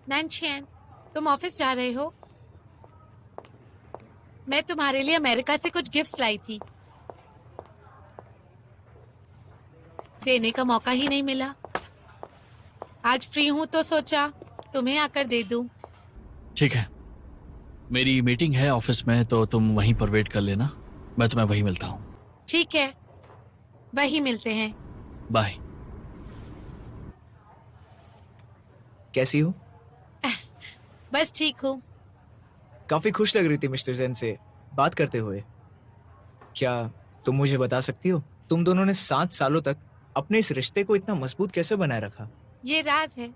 नैनशियन, तुम ऑफिस जा रहे हो? मैं तुम्हारे लिए अमेरिका से कुछ गिफ्ट्स लाई थी। देने का मौका ही नहीं मिला। आज फ्री हूं तो सोचा तुम्हें आकर दे दूं। ठीक है, मेरी मीटिंग है ऑफिस में, तो तुम वहीं पर वेट कर लेना। मैं तुम्हें वहीं मिलता हूँ। ठीक है, वहीं मिलते हैं। बाय। कैसी हो? बस ठीक हूँ। काफी खुश लग रही थी मिस्टर जैन से बात करते हुए। क्या तुम मुझे बता सकती हो तुम दोनों ने 7 सालों तक अपने इस रिश्ते को इतना मजबूत कैसे बनाए रखा? ये राज है।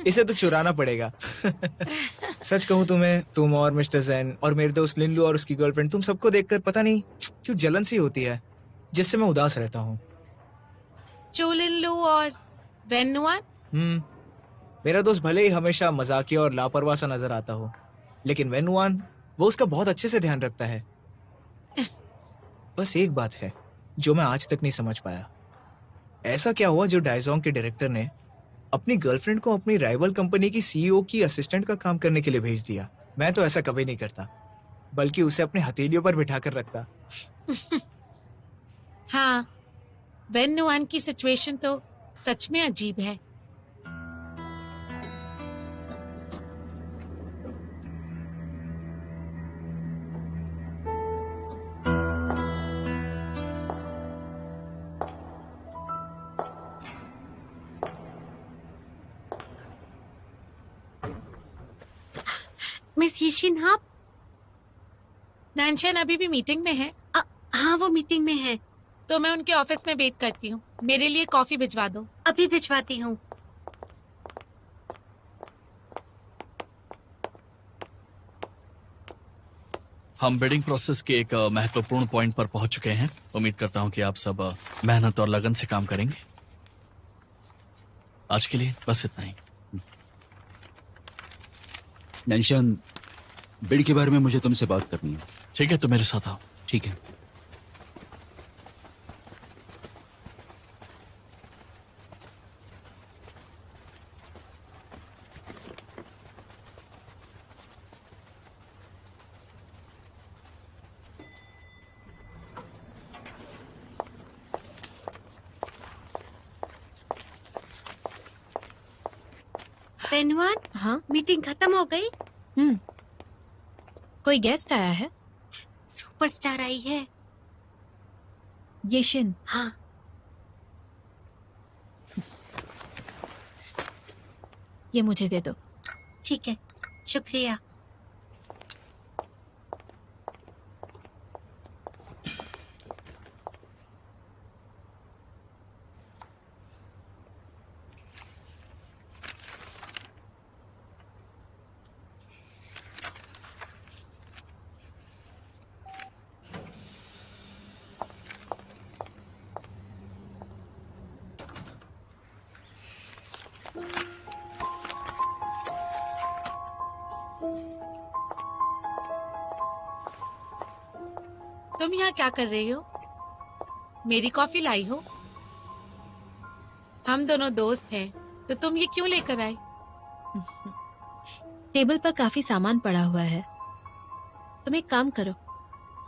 इसे तो चुराना पड़ेगा। सच कहूं तुम्हें, तुम और मिस्टर जैन और मेरे दोस्त लिनलू और उसकी गर्लफ्रेंड, तुम सबको देखकर पता नहीं क्यों जलन सी होती है, जिससे मैं उदास रहता हूँ। चूलिनलू और वेन्नुआन? मेरा दोस्त भले ही हमेशा मजाकिया और लापरवाह सा नजर आता हो, लेकिन वेनुआन वो उसका बहुत अच्छे से ध्यान रखता है। बस एक बात है जो मैं आज तक नहीं समझ पाया। ऐसा क्या हुआ जो डायजोंग के डायरेक्टर ने अपनी गर्लफ्रेंड को अपनी राइवल कंपनी की सीईओ की असिस्टेंट का काम करने के लिए भेज दिया? मैं तो ऐसा कभी नहीं करता, बल्कि उसे अपने हथेलियों पर बिठा कर रखता। हाँ, वेन्नुआन की सिचुएशन तो सच में अजीब है। मिस यीशिन, आप? नैनशियन अभी भी मीटिंग में है। हाँ, वो मीटिंग में है। तो मैं उनके ऑफिस में वेट करती हूँ। मेरे लिए कॉफी भिजवा दो। अभी भिजवाती हूँ। हम बिडिंग प्रोसेस के एक महत्वपूर्ण पॉइंट पर पहुंच चुके हैं। उम्मीद करता हूं कि आप सब मेहनत और लगन से काम करेंगे। आज के लिए बस इतना ही। नैनशियन, बिड के बारे में मुझे तुमसे बात करनी है। ठीक है, तो मेरे साथ आओ। ठीक है। वेनुआन, हाँ, मीटिंग खत्म हो गई? कोई गेस्ट आया है? सुपरस्टार आई है। येशिन। हाँ। ये मुझे दे दो। ठीक है, शुक्रिया। तुम यहाँ क्या कर रही हो? मेरी कॉफी लाई हो? हम दोनों दोस्त हैं, तो तुम ये क्यों लेकर आई? टेबल पर काफी सामान पड़ा हुआ है। तुम एक काम करो,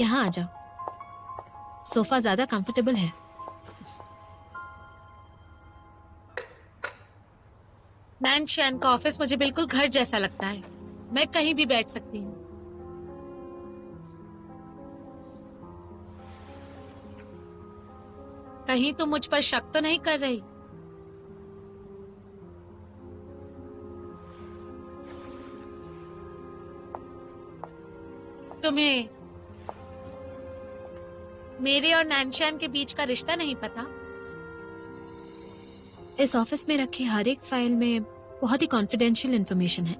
यहाँ आ जाओ। सोफा ज्यादा कंफर्टेबल है। नैनशियन का ऑफिस मुझे बिल्कुल घर जैसा लगता है। मैं कहीं भी बैठ सकती हूँ। कहीं तुम मुझ पर शक तो नहीं कर रही? तुम्हें मेरे और नैनशियन के बीच का रिश्ता नहीं पता? इस ऑफिस में रखे हर एक फाइल में बहुत ही कॉन्फिडेंशियल इंफॉर्मेशन है।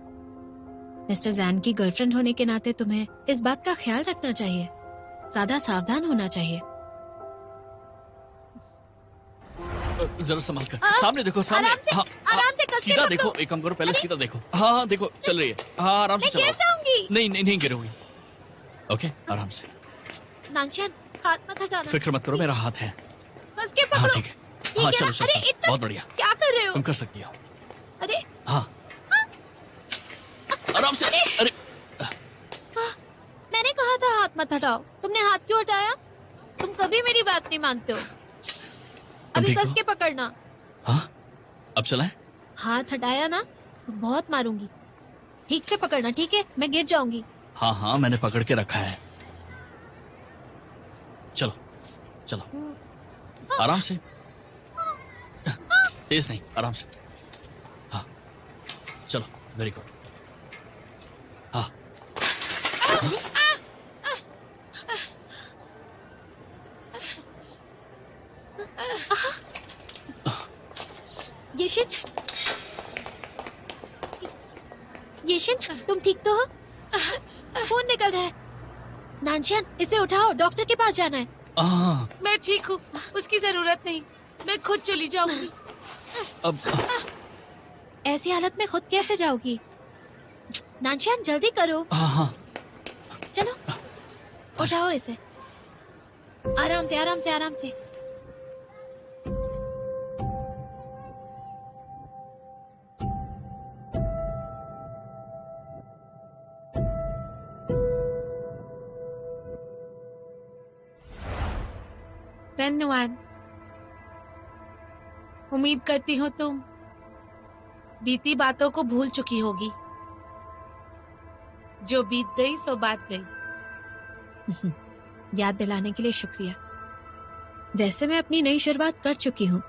मिस्टर जैन की गर्लफ्रेंड होने के नाते तुम्हें इस बात का ख्याल रखना चाहिए, ज्यादा सावधान होना चाहिए। जरा संभाल कर। सामने देखो, सामने। आराम से, हाँ, आराम से कसके सीधा पकड़ो। देखो, एक काम करो, पहले सीधा देखो। हाँ हाँ, देखो चल रही है। हाँ, आराम से मैं गिर चलाओ। जाऊंगी। नहीं नहीं नहीं गिरोगी। ओके, आराम से। नैनशियन, हाथ मत हटाना। फिक्र मत करो, मेरा हाथ है। कसके हाँ पकड़ो। ठीक है। हाँ ठीक है चलो ना? चलो, अरे इतना बहुत बढ़िया। क्या कर रहे हो? तुम कर सकती हो। हाँ, आराम से। अरे मैंने कहा था हाथ मत हटाओ, तुमने हाथ क्यों हटाया? तुम कभी मेरी बात नहीं मानते हो। अभी ठीक कस हो? के पकड़ना। हाँ, अब चलाएं? हाथ हटाया ना तो बहुत मारूंगी। ठीक से पकड़ना, ठीक है? मैं गिर जाऊंगी। हाँ हाँ, मैंने पकड़ के रखा है। चलो चलो, आराम से, तेज नहीं, आराम से। हाँ, चलो, वेरी गुड। हाँ, येशिन, येशिन, तुम ठीक तो हो? खून निकल रहा है। नानशियन, इसे उठाओ, डॉक्टर के पास जाना है। मैं ठीक हूँ, उसकी जरूरत नहीं, मैं खुद चली जाऊंगी। अब ऐसी हालत में खुद कैसे जाओगी? नानशियन, जल्दी करो। हाँ हाँ, चलो, उठाओ इसे। आराम से, आराम से, आराम से। वेन्नुआन, उम्मीद करती हूँ तुम बीती बातों को भूल चुकी होगी। जो बीत गई सो बात गई। याद दिलाने के लिए शुक्रिया। वैसे मैं अपनी नई शुरुआत कर चुकी हूँ।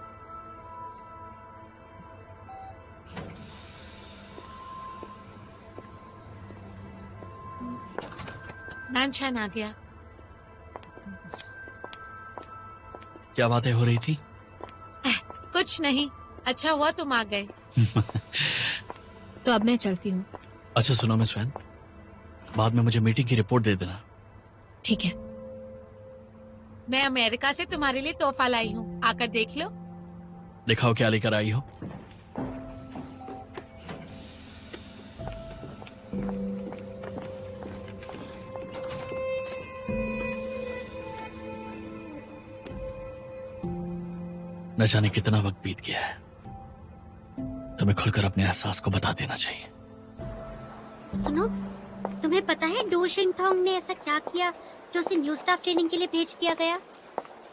नानशान आ गया। क्या बातें हो रही थी? कुछ नहीं, अच्छा हुआ तुम आ गए। तो अब मैं चलती हूँ। अच्छा सुनो मिस वैन, बाद में मुझे मीटिंग की रिपोर्ट दे देना। ठीक है। मैं अमेरिका से तुम्हारे लिए तोहफा लाई हूँ, आकर देख लो। दिखाओ क्या लेकर आई हो। न जाने कितना वक्त बीत गया है, तुम्हें खुलकर अपने एहसास को बता देना चाहिए। सुनो, तुम्हें पता है डो शिंगथोंग ने ऐसा क्या किया जो उसे न्यू स्टाफ ट्रेनिंग के लिए भेज दिया गया?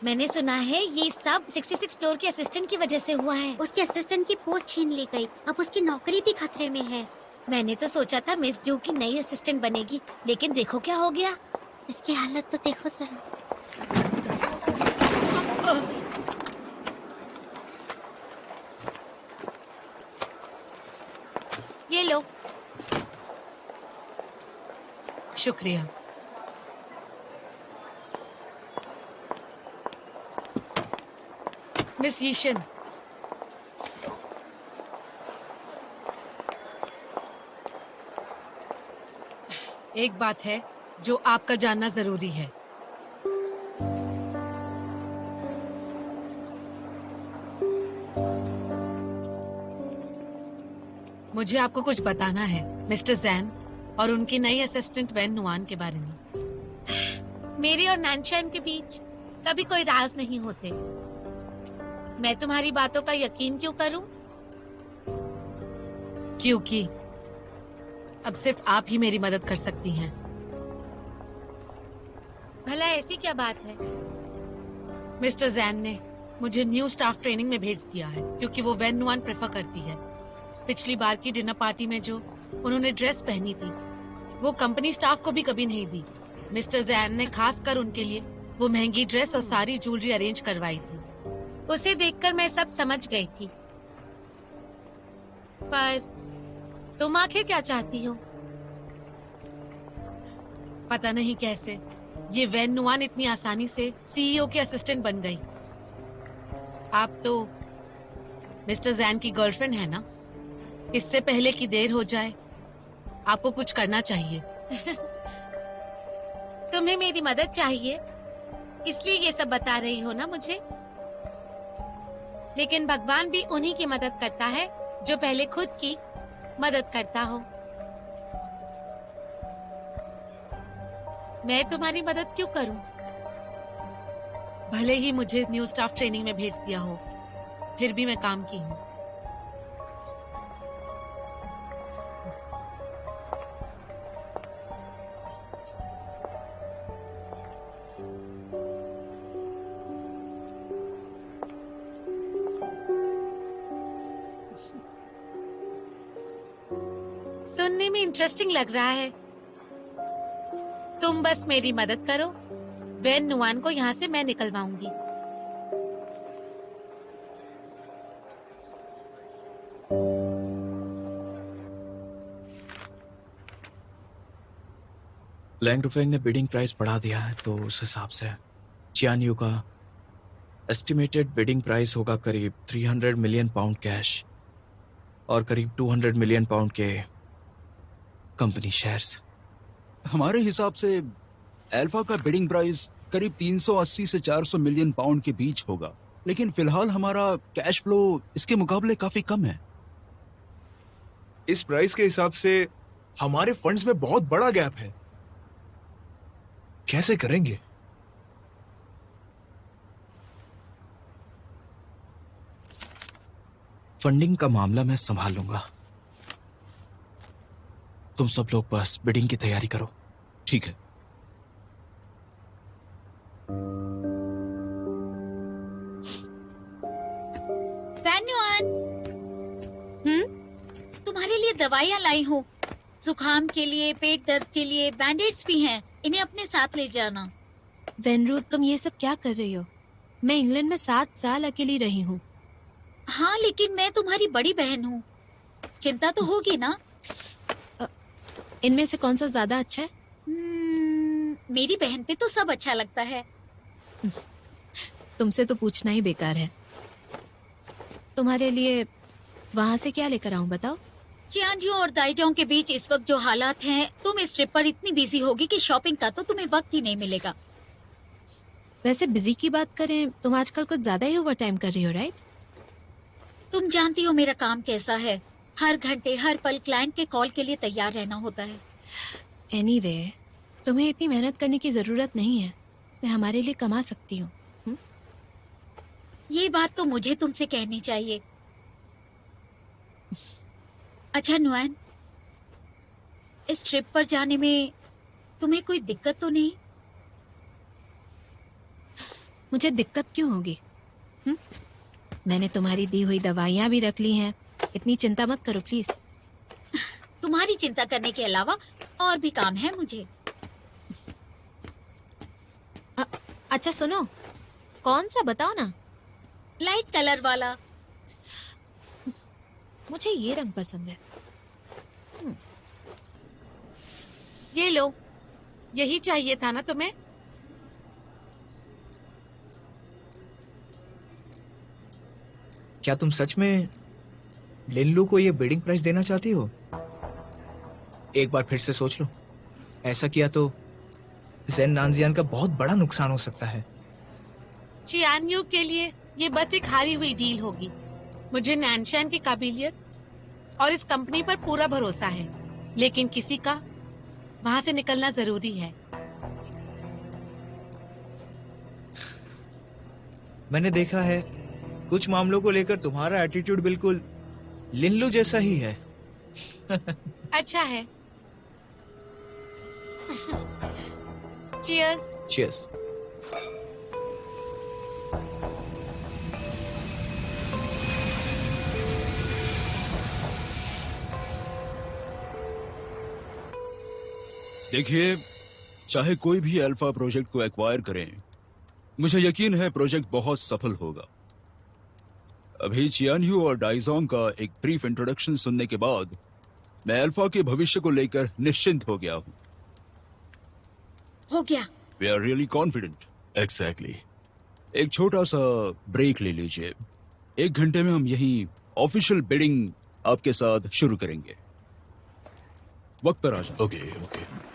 मैंने सुना है ये सब 66 फ्लोर के असिस्टेंट की वजह से हुआ है। उसके असिस्टेंट की पोस्ट छीन ली गई, अब उसकी नौकरी भी खतरे में है। मैंने तो सोचा था मिस जो की नई असिस्टेंट बनेगी, लेकिन देखो क्या हो गया। इसकी हालत तो देखो जरा। ये लो। शुक्रिया। मिस यीशन, एक बात है जो आपका जानना जरूरी है। मुझे आपको कुछ बताना है मिस्टर जैन और उनकी नई असिस्टेंट वेन्नुआन के बारे में। मेरे और नानशान के बीच कभी कोई राज नहीं होते। मैं तुम्हारी बातों का यकीन क्यों करूं? क्योंकि अब सिर्फ आप ही मेरी मदद कर सकती हैं। भला ऐसी क्या बात है? मिस्टर जैन ने मुझे न्यू स्टाफ ट्रेनिंग में भेज दिया है क्योंकि वो वेन्नुआन प्रेफर करती है। पिछली बार की डिनर पार्टी में जो उन्होंने ड्रेस पहनी थी वो कंपनी स्टाफ को भी कभी नहीं दी। मिस्टर जैन ने खास कर उनके लिए वो महंगी ड्रेस और सारी ज्वेलरी अरेंज करवाई थी। उसे देखकर मैं सब समझ गई थी। पर तुम आखिर क्या चाहती हो? पता नहीं कैसे ये वेन्नुआन इतनी आसानी से सीईओ के असिस्टेंट बन गई। आप तो मिस्टर जैन की गर्लफ्रेंड है ना? इससे पहले कि देर हो जाए आपको कुछ करना चाहिए। तुम्हें मेरी मदद चाहिए इसलिए ये सब बता रही हो ना मुझे? लेकिन भगवान भी उन्हीं की मदद करता है जो पहले खुद की मदद करता हो। मैं तुम्हारी मदद क्यों करूं? भले ही मुझे न्यू स्टाफ ट्रेनिंग में भेज दिया हो, फिर भी मैं काम की हूं। सुनने में इंटरेस्टिंग लग रहा है। तुम बस मेरी मदद करो, वेन नुआन को यहाँ से मैं निकलवाऊंगी। लैंग रुफेंग ने बिडिंग प्राइस बढ़ा दिया है, तो उस हिसाब से चियानयू का एस्टिमेटेड बिडिंग प्राइस होगा करीब 300 मिलियन पाउंड कैश और करीब 200 मिलियन पाउंड के कंपनी शेयर्स। हमारे हिसाब से अल्फा का बिडिंग प्राइस करीब 380 से 400 मिलियन पाउंड के बीच होगा, लेकिन फिलहाल हमारा कैश फ्लो इसके मुकाबले काफी कम है। इस प्राइस के हिसाब से हमारे फंड्स में बहुत बड़ा गैप है। कैसे करेंगे? फंडिंग का मामला मैं संभाल लूंगा। तुम सब लोग बस बिडिंग की तैयारी करो। ठीक है। वैन नुआन, तुम्हारे लिए दवाइयाँ लाई हूँ। जुकाम के लिए, पेट दर्द के लिए बैंडेड्स भी हैं। इन्हें अपने साथ ले जाना। वेनरू, तुम ये सब क्या कर रही हो? मैं इंग्लैंड में 7 साल अकेली रही हूँ। हाँ, लेकिन मैं तुम्हारी बड़ी बहन हूँ, चिंता तो होगी ना। इनमें से कौन सा ज्यादा अच्छा है? मेरी बहन पे तो सब अच्छा लगता है। तुमसे तो पूछना ही बेकार है। तुम्हारे लिए वहाँ से क्या लेकर आऊँ, बताओ? चियांजियो और दाइजोंग के बीच इस वक्त जो हालात हैं, तुम इस ट्रिप पर इतनी बिजी होगी कि शॉपिंग का तो तुम्हें वक्त ही नहीं मिलेगा। वैसे बिजी की बात करें, तुम आजकल कुछ ज्यादा ही ओवर टाइम कर रही हो, राइट? तुम जानती हो मेरा काम कैसा है। हर घंटे हर पल क्लाइंट के कॉल के लिए तैयार रहना होता है। एनीवे, तुम्हें इतनी मेहनत करने की जरूरत नहीं है। मैं हमारे लिए कमा सकती हूँ। ये बात तो मुझे तुमसे कहनी चाहिए। अच्छा नुआन, इस ट्रिप पर जाने में तुम्हें कोई दिक्कत तो नहीं? मुझे दिक्कत क्यों होगी? मैंने तुम्हारी दी हुई दवाइयाँ भी रख ली हैं। इतनी चिंता मत करो प्लीज। तुम्हारी चिंता करने के अलावा और भी काम है मुझे। अच्छा सुनो, कौन सा बताओ ना। लाइट कलर वाला। मुझे ये रंग पसंद है। ये लो, यही चाहिए था ना तुम्हें? क्या तुम सच में लिनलू को ये बिडिंग प्राइस देना चाहती हो? एक बार फिर से सोच लो। ऐसा किया तो ज़ेन नानजियान का बहुत बड़ा नुकसान हो सकता है। चियानयू के लिए ये बस एक हारी हुई डील होगी। मुझे नैनशान की काबिलियत और इस कंपनी पर पूरा भरोसा है, लेकिन किसी का वहां से निकलना जरूरी है। मैंने देखा है कुछ मामलों को लेकर तुम्हारा एटीट्यूड बिल्कुल लिनलू जैसा ही है। अच्छा है। चीयर्स। चीयर्स। देखिए, चाहे कोई भी अल्फा प्रोजेक्ट को एक्वायर करें, मुझे यकीन है प्रोजेक्ट बहुत सफल होगा। अभी चियानयू और डाइजोंग का एक ब्रीफ इंट्रोडक्शन सुनने के बाद मैं अल्फा के भविष्य को लेकर निश्चिंत हो गया हूँ। हो गया। We are really confident. Exactly. एक छोटा सा ब्रेक ले लीजिए। 1 घंटे में हम यही ऑफिशियल बिडिंग आपके साथ शुरू करेंगे। वक्त पर आ जाओ। Okay okay.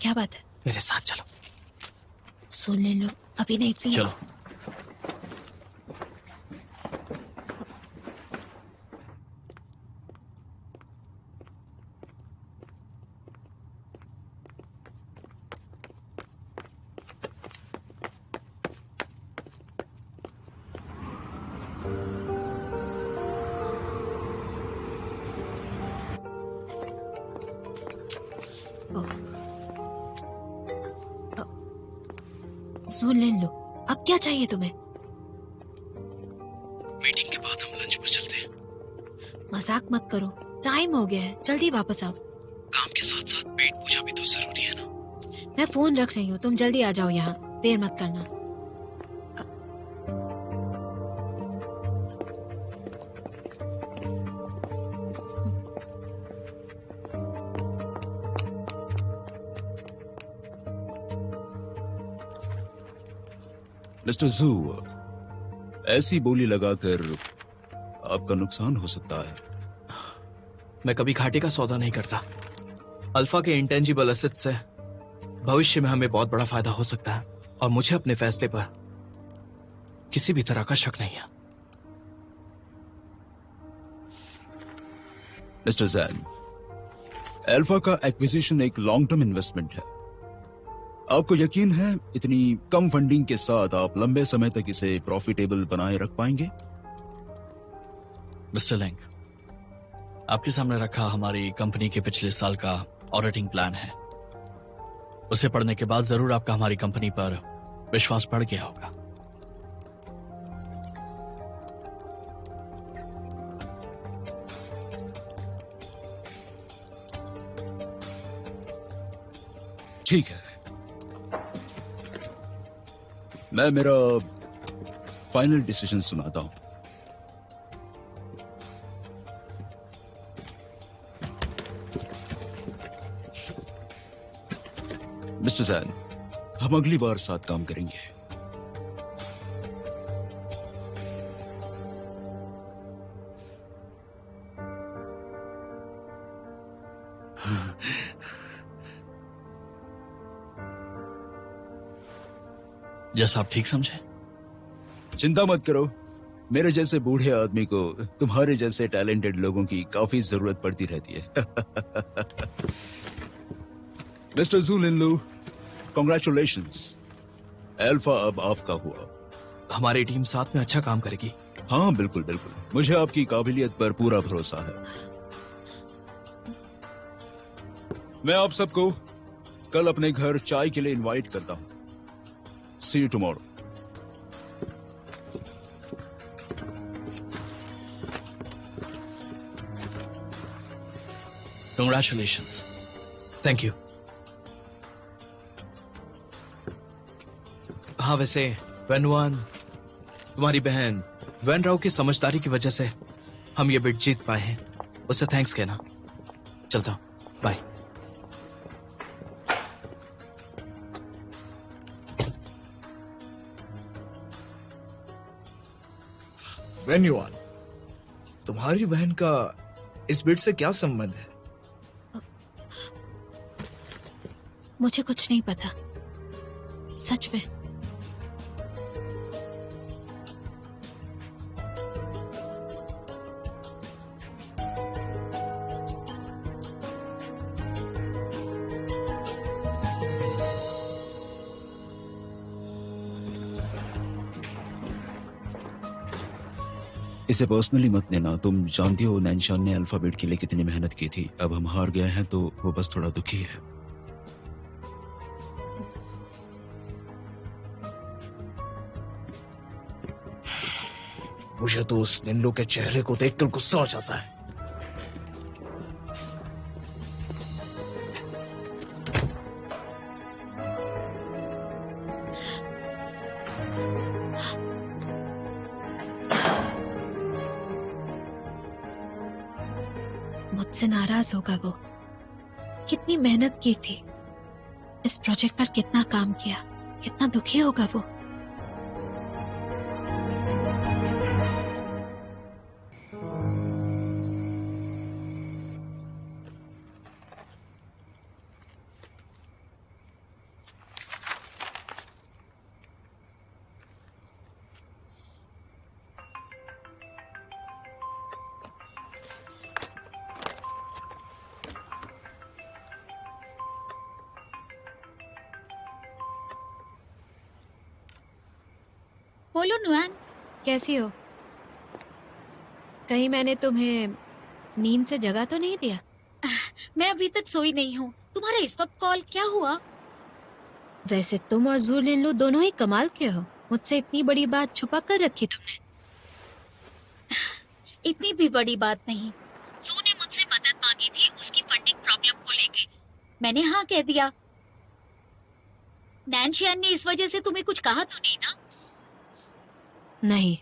क्या बात है? मेरे साथ चलो। सुन ले लो, अभी नहीं प्लीज। चलो। सुन ले लो, अब क्या चाहिए तुम्हें? मीटिंग के बाद हम लंच पर चलते हैं। मजाक मत करो, टाइम हो गया है, जल्दी वापस आओ। काम के साथ साथ पेट पूजा भी तो जरूरी है ना। मैं फोन रख रही हूँ, तुम जल्दी आ जाओ यहाँ, देर मत करना। मिस्टर जू, ऐसी बोली लगाकर आपका नुकसान हो सकता है। मैं कभी घाटे का सौदा नहीं करता। अल्फा के इंटेंजिबल एसेट से भविष्य में हमें बहुत बड़ा फायदा हो सकता है और मुझे अपने फैसले पर किसी भी तरह का शक नहीं है। मिस्टर जैन, अल्फा का एक्विजिशन एक लॉन्ग टर्म इन्वेस्टमेंट है। आपको यकीन है इतनी कम फंडिंग के साथ आप लंबे समय तक इसे प्रॉफिटेबल बनाए रख पाएंगे? मिस्टर लैंग, आपके सामने रखा हमारी कंपनी के पिछले साल का ऑडिटिंग प्लान है। उसे पढ़ने के बाद जरूर आपका हमारी कंपनी पर विश्वास बढ़ गया होगा। ठीक है, मैं मेरा फाइनल डिसीजन सुनाता हूं। मिस्टर जैन, हम अगली बार साथ काम करेंगे। जैसा आप ठीक समझे। चिंता मत करो, मेरे जैसे बूढ़े आदमी को तुम्हारे जैसे टैलेंटेड लोगों की काफी जरूरत पड़ती रहती है। मिस्टर जू लिनलू, कॉन्ग्रेचुलेशंस, अल्फा अब आपका हुआ। हमारी टीम साथ में अच्छा काम करेगी। हाँ बिल्कुल बिल्कुल, मुझे आपकी काबिलियत पर पूरा भरोसा है। मैं आप सबको कल अपने घर चाय के लिए इनवाइट करता हूं। See you tomorrow. Congratulations. Thank you. हाँ, वैसे वेनुआन, तुम्हारी बहन वैन राव की समझदारी की वजह से हम ये बिड जीत पाए हैं। उसे थैंक्स कहना। चलता हूं, बाय। वेन्युआन, तुम्हारी बहन का इस बिड से क्या संबंध है? मुझे कुछ नहीं पता, सच में। इसे पर्सनली मत लेना। तुम जानती हो नैनशान ने अल्फाबेट के लिए कितनी मेहनत की थी। अब हम हार गए हैं तो वो बस थोड़ा दुखी है। मुझे तो उस निन्नू के चेहरे को देखकर गुस्सा आ जाता है। मुझसे नाराज होगा वो। कितनी मेहनत की थी, इस प्रोजेक्ट पर कितना काम किया, कितना दुखी होगा वो। बोलो नुआन। कैसी हो? कहीं मैंने तुम्हें नींद से जगा तो नहीं दिया? मैं अभी तक सोई नहीं हूँ। तुम्हारा इस वक्त कॉल क्या हुआ? वैसे तुम और जू लिनलू दोनों ही कमाल के हो, मुझसे इतनी बड़ी बात छुपा कर रखी तुमने। इतनी भी बड़ी बात नहीं। सू ने मुझसे मदद मांगी थी उसकी फंडिंग प्रॉब्लम को लेके, मैंने हाँ कह दिया। नैनशियान ने इस वजह से तुम्हें कुछ कहा तो नहीं ना? नहीं।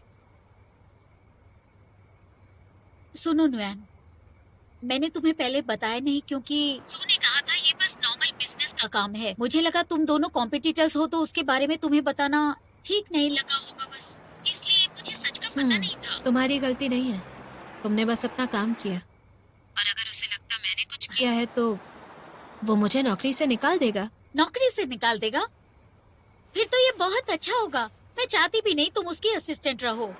सुनो नुयान, मैंने तुम्हें पहले बताया नहीं क्योंकि सू ने कहा था ये बस नॉर्मल बिजनेस का काम है। मुझे लगा तुम दोनों कॉम्पिटिटर्स हो तो उसके बारे में तुम्हें बताना ठीक नहीं लगा होगा, बस इसलिए मुझे सच का पता नहीं था। तुम्हारी गलती नहीं है, तुमने बस अपना काम किया। और अगर उसे लगता मैंने कुछ किया है तो वो मुझे नौकरी से निकाल देगा। नौकरी से निकाल देगा? फिर तो ये बहुत अच्छा होगा। मैं चाहती भी नहीं तुम उसकी असिस्टेंट रहो।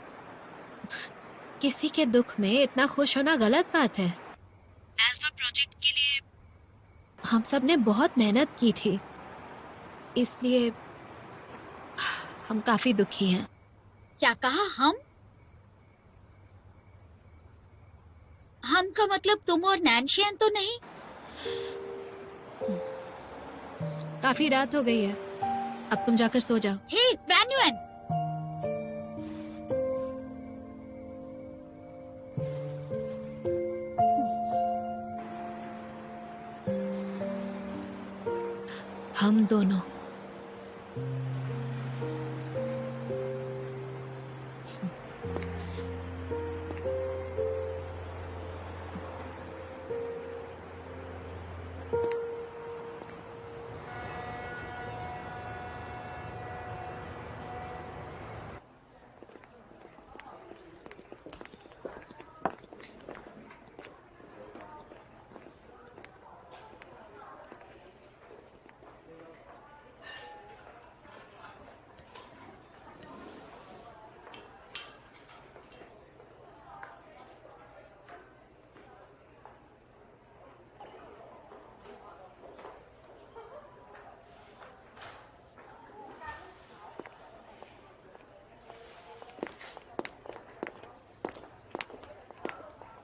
किसी के दुख में इतना खुश होना गलत बात है। अल्फा प्रोजेक्ट के लिए हम सब ने बहुत मेहनत की थी, इसलिए हम काफी दुखी हैं। क्या कहा? हम का मतलब तुम और नैनशियन तो नहीं? काफी रात हो गई है, अब तुम जाकर सो जाओ। हे वैन युएन, हम दोनों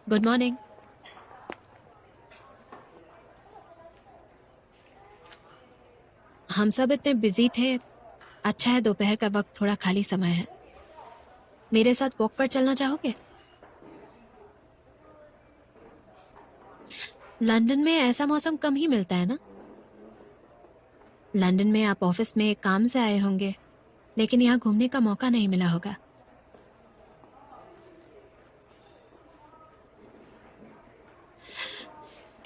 गुड मॉर्निंग। हम सब इतने बिजी थे, अच्छा है दोपहर का वक्त थोड़ा खाली समय है। मेरे साथ वॉक पर चलना चाहोगे? लंदन में ऐसा मौसम कम ही मिलता है ना। लंदन में आप ऑफिस में काम से आए होंगे, लेकिन यहाँ घूमने का मौका नहीं मिला होगा।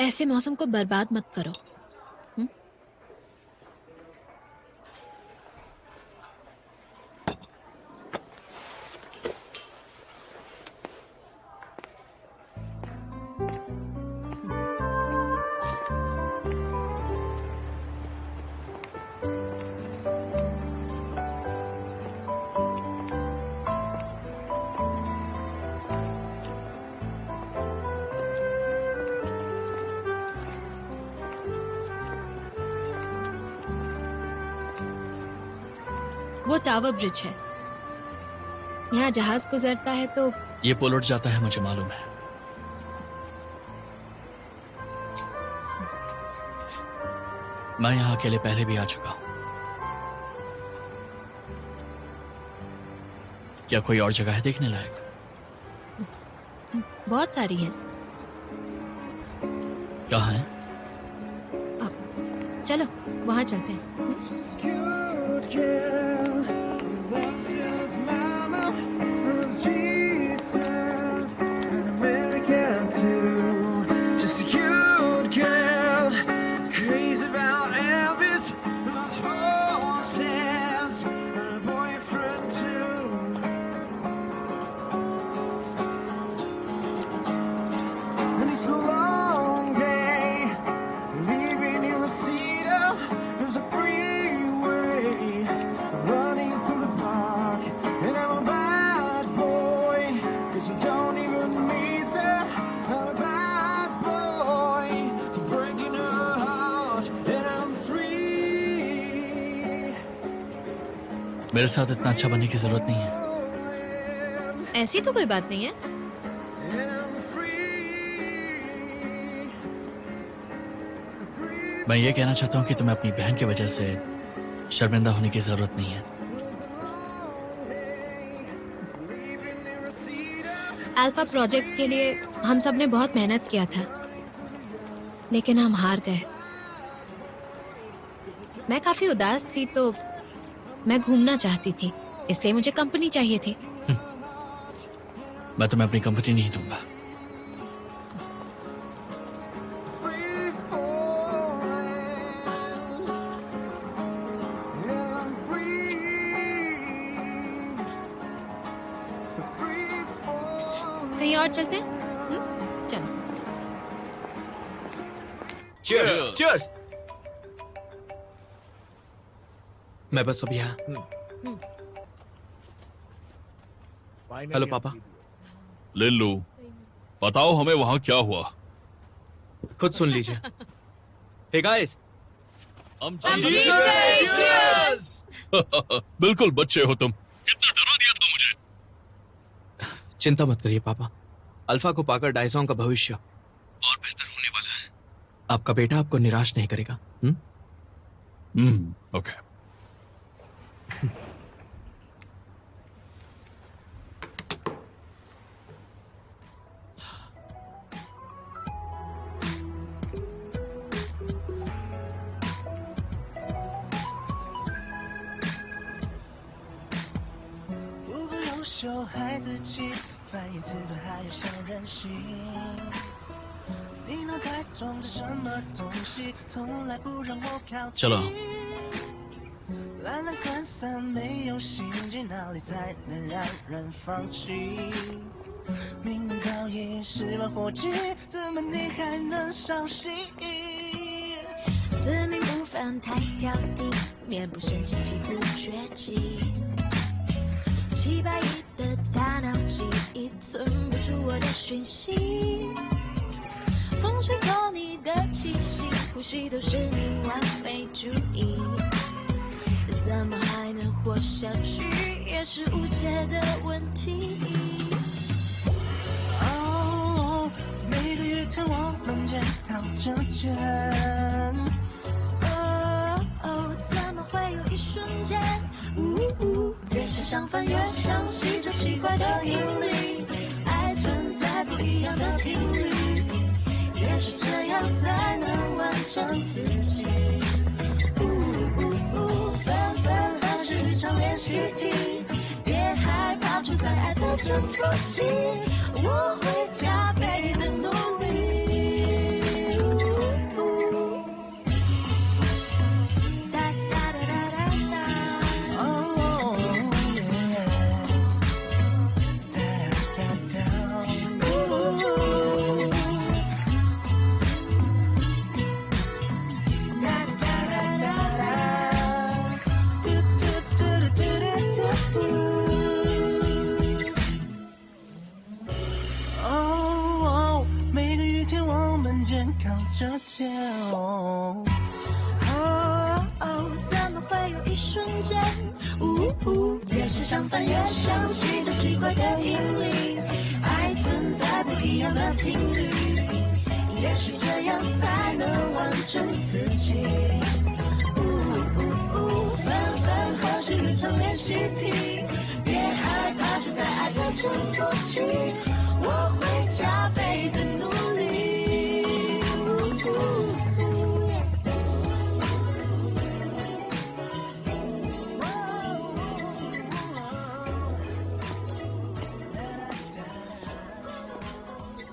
ऐसे मौसम को बर्बाद मत करो। वो टावर ब्रिज है, यहाँ जहाज गुजरता है तो ये पुल उठ जाता है, मुझे मालूम है। मैं यहाँ अकेले पहले भी आ चुका हूँ। क्या कोई और जगह है देखने लायक? बहुत सारी हैं। कहाँ है? चलो वहां चलते हैं। मेरे साथ इतना अच्छा बनने की जरूरत नहीं है। ऐसी तो कोई बात नहीं है। मैं ये कहना चाहता हूँ कि तुम्हें अपनी बहन की वजह से शर्मिंदा होने की जरूरत नहीं है। अल्फा प्रोजेक्ट के लिए हम सब ने बहुत मेहनत किया था, लेकिन हम हार गए। मैं काफी उदास थी तो मैं घूमना चाहती थी, इसलिए मुझे कंपनी चाहिए थी। मैं तुम्हें अपनी कंपनी नहीं दूंगा। कहीं और चलते हैं? चलो। Cheers! Cheers! मैं बस अब यहाँ। हेलो पापा। लिल्लू, बताओ हमें वहां क्या हुआ? खुद सुन लीजिए। हे गाइस, बिल्कुल बच्चे हो तुम। कितना डरा दिया था मुझे। चिंता मत करिए पापा। अल्फा को पाकर डाइजोंग का भविष्य और बेहतर होने वाला है। आपका बेटा आपको निराश नहीं करेगा। ओके। चलो।懒懒散散没有心机，哪里才能让人放弃？明明早已10万火急，怎么你还能伤心？自命不凡太挑剔，面部神经几乎绝迹。700亿的大脑记忆存不住我的讯息，风吹过你的气息，呼吸都是你完美主义。怎么还能活下去，也是无解的问题。哦，每个雨天我们肩靠着肩。哦，怎么会有一瞬间，越是相反越相信这奇怪的引力，爱存在不一样的频率，也许这样才能完成自己。日常练习题，别害怕处在爱的征服期，我会加倍的努力。哒哒哒哒哒哒，哦耶，哒哒哒哒，每个雨天我们肩靠着肩。怎么会有一瞬间，越是相反越相信这奇怪的引力，爱存在不一样的频率，也许这样才能完成自己。分分合适日常练习题，别害怕处在爱的征服期，我会加倍的努力。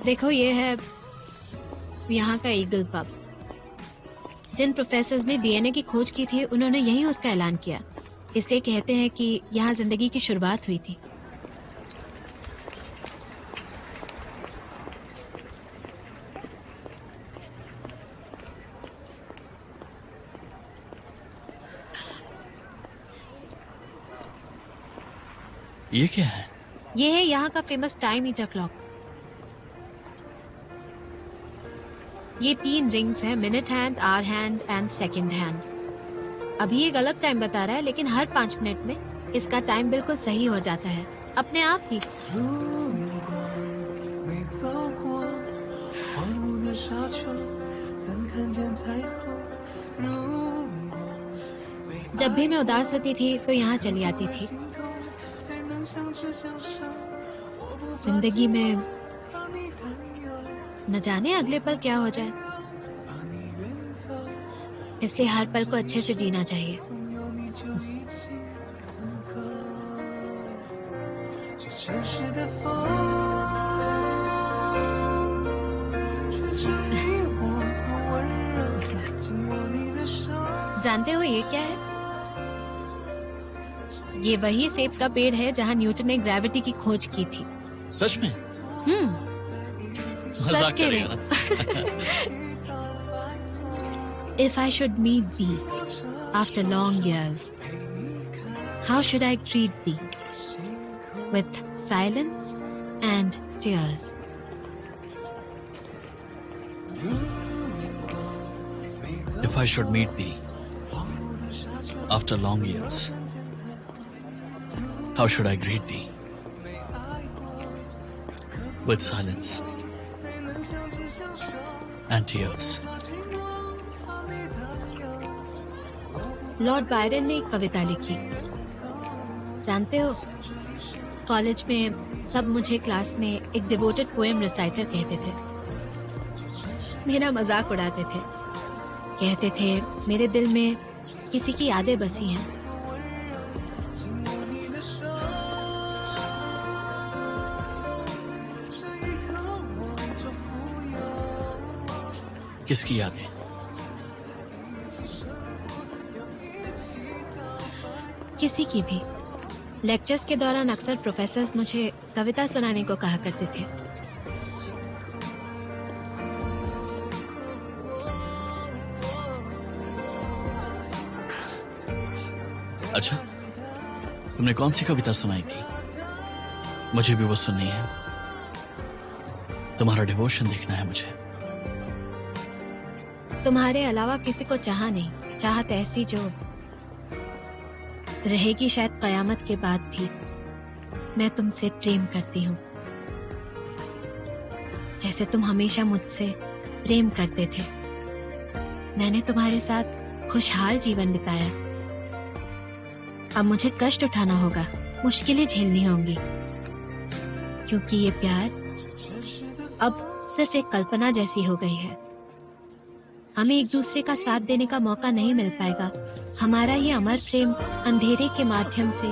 देखो ये है यहाँ का ईगल पब। जिन प्रोफेसर्स ने डीएनए की खोज की थी उन्होंने यहीं उसका ऐलान किया, इसलिए कहते हैं कि यहाँ जिंदगी की शुरुआत हुई थी। ये क्या है? ये है यहाँ का फेमस टाइम मीटर क्लॉक। ये 3 रिंग्स हैं, minute hand, hour hand and second hand. अभी ये गलत टाइम बता रहा है, लेकिन हर 5 मिनट में इसका टाइम बिल्कुल सही हो जाता है अपने आप ही। जब भी मैं उदास होती थी तो यहाँ चली आती थी। जिंदगी में न जाने अगले पल क्या हो जाए, इसलिए हर पल को अच्छे से जीना चाहिए। जानते हो ये क्या है? ये वही सेब का पेड़ है जहाँ न्यूटन ने ग्रेविटी की खोज की थी। सच में? सच कह रहे हो। If I should meet thee after long years, how should I greet thee? With silence and tears. If I should meet thee after long years, how should I greet thee? With silence and tears. Lord Byron ने एक कविता लिखी। जानते हो, college में सब मुझे class में एक डिवोटेड पोएम रिसाइटर कहते थे। मेरा मजाक उड़ाते थे, कहते थे मेरे दिल में किसी की यादें बसी हैं। किसकी यादें? किसी की भी। लेक्चर्स के दौरान अक्सर प्रोफेसर्स मुझे कविता सुनाने को कहा करते थे। अच्छा, तुमने कौन सी कविता सुनाई थी? मुझे भी वो सुननी है। तुम्हारा डिवोशन देखना है मुझे। तुम्हारे अलावा किसी को चाहा नहीं, चाहत ऐसी जो रहेगी शायद कयामत के बाद भी। मैं तुमसे प्रेम करती हूँ, जैसे तुम हमेशा मुझसे प्रेम करते थे। मैंने तुम्हारे साथ खुशहाल जीवन बिताया। अब मुझे कष्ट उठाना होगा, मुश्किलें झेलनी होंगी, क्योंकि ये प्यार अब सिर्फ एक कल्पना जैसी हो गई है। हमें एक दूसरे का साथ देने का मौका नहीं मिल पाएगा। हमारा ये अमर प्रेम अंधेरे के माध्यम से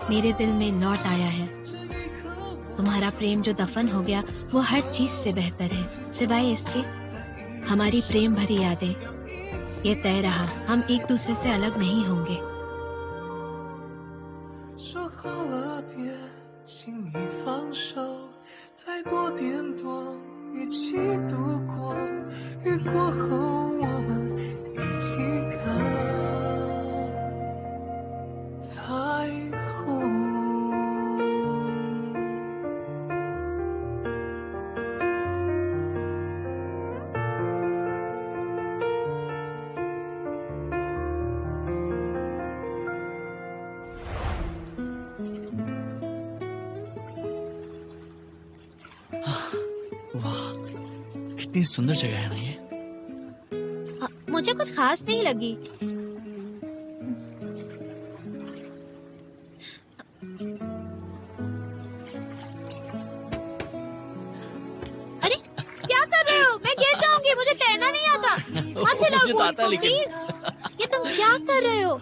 मेरे दिल में लौट आया है। तुम्हारा प्रेम जो दफन हो गया वो हर चीज से बेहतर है। सिवाय इसके हमारी प्रेम भरी यादें, ये तय रहा हम एक दूसरे से अलग नहीं होंगे। 说好了别轻易放手，再多变多，一起度过，雨过后我们一起看彩虹。 वाह, कितनी सुंदर जगह है ना ये। मुझे कुछ खास नहीं लगी। अरे क्या कर रहे हो? मैं गिर जाऊंगी, मुझे तैरना नहीं आता। मत हिलाओ बोट को, प्लीज। ये तुम क्या कर रहे हो?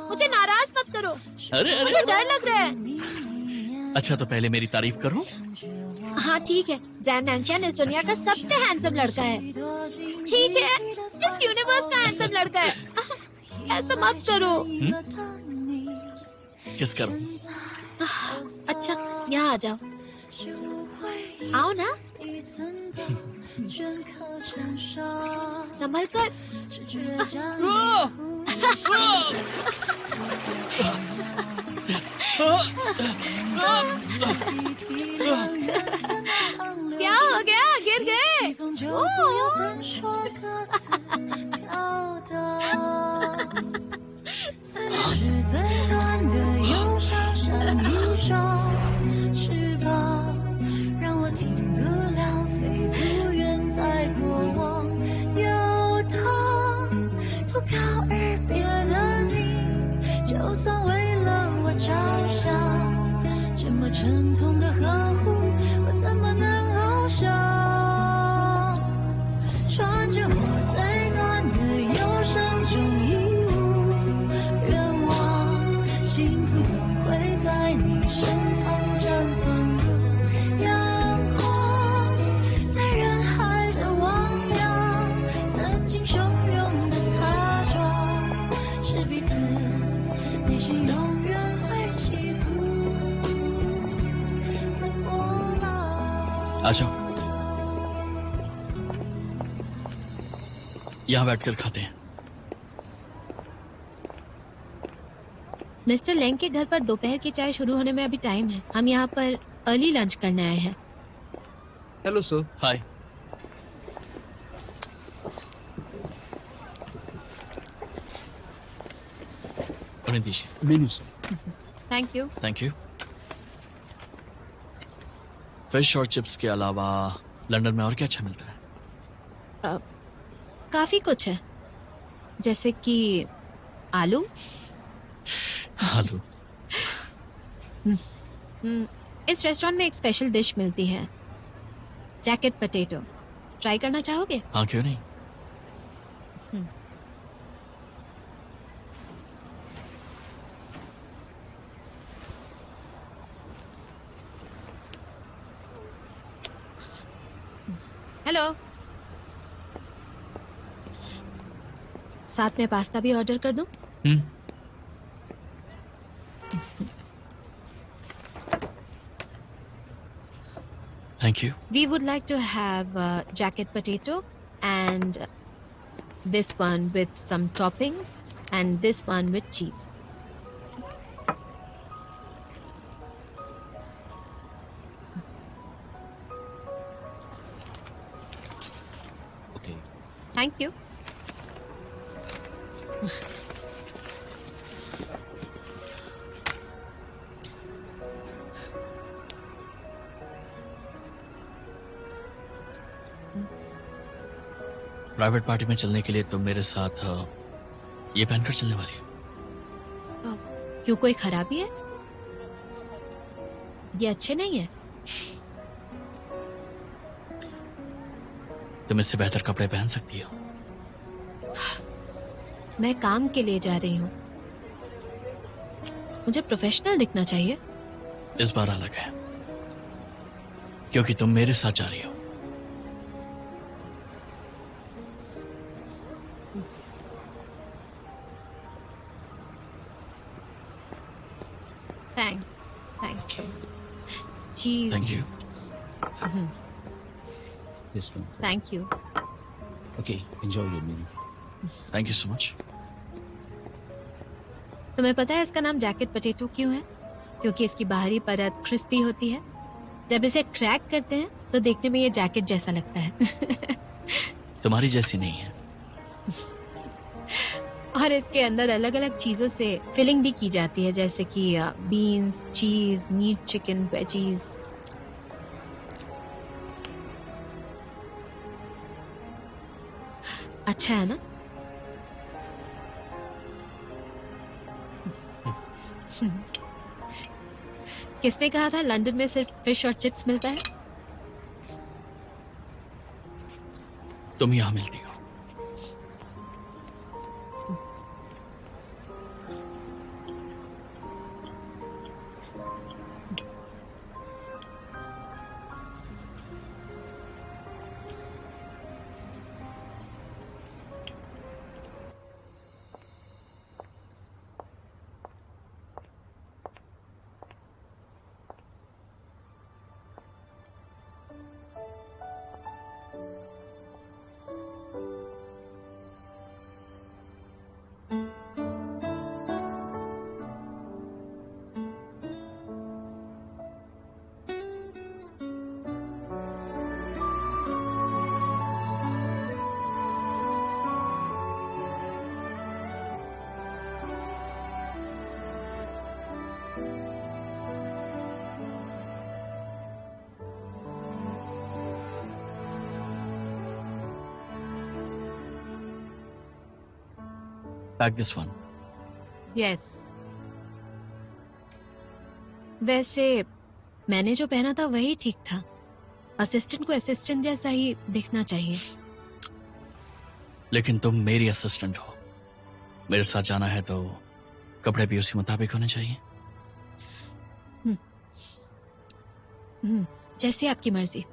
मुझे नाराज मत करो। अरे मुझे डर लग रहा है। अच्छा, तो पहले मेरी तारीफ करो। हाँ ठीक है, जैन नैनशियन इस दुनिया का सबसे हैंडसम लड़का है। ठीक है, इस यूनिवर्स का हैंडसम लड़का है। ऐसा मत करो। किस करो? अच्छा, यहाँ आ जाओ। आओ ना। संभल कर। क्या हो गया? गिर गए? आ जाओ, यहाँ बैठकर खाते हैं। मिस्टर लेंग के घर पर दोपहर की चाय शुरू होने में अभी टाइम है। हम यहाँ पर अर्ली लंच करने आए हैं। Hello sir. हाय। उन्हें दीजिए। Menu sir. Thank you. Thank you. Fish और चिप्स के अलावा लंदन में और क्या अच्छा मिलता है? काफी कुछ है, जैसे कि आलू। आलू। इस रेस्टोरेंट में एक स्पेशल डिश मिलती है, जैकेट पोटैटो। ट्राई करना चाहोगे? हाँ, क्यों नहीं। हेलो। साथ में पास्ता भी ऑर्डर कर दूं? Thank you. We would like to have jacket potato and this one with some toppings and this one with cheese. Okay. Thank you. Private party में चलने के लिए तुम मेरे साथ ये पहनकर चलने वाली हो? क्यों, कोई खराबी है? ये अच्छे नहीं है? तुम इससे बेहतर कपड़े पहन सकती हो। मैं काम के लिए जा रही हूँ, मुझे प्रोफेशनल दिखना चाहिए। इस बार अलग है, क्योंकि तुम मेरे साथ जा रही हो। Thanks. Thanks. Cheese. Thank you. This one. Thank you. Okay, enjoy your meal. Thank you so much. तुम्हें पता है इसका नाम जैकेट पोटैटो क्यों है? क्योंकि इसकी बाहरी परत क्रिस्पी होती है। जब इसे क्रैक करते हैं तो देखने में ये जैकेट जैसा लगता है। तुम्हारी जैसी नहीं है। और इसके अंदर अलग अलग चीजों से फिलिंग भी की जाती है, जैसे कि बीन्स, चीज, मीट, चिकन, वेजीज। अच्छा है ना? किसने कहा था लंदन में सिर्फ फिश और चिप्स मिलता है? तुम यहाँ मिलती हो। Pack this one. Yes. वैसे मैंने जो पहना था वही ठीक था। असिस्टेंट को असिस्टेंट जैसा ही दिखना चाहिए। लेकिन तुम मेरी असिस्टेंट हो, मेरे साथ जाना है तो कपड़े भी उसी मुताबिक होने चाहिए। जैसे आपकी मर्जी।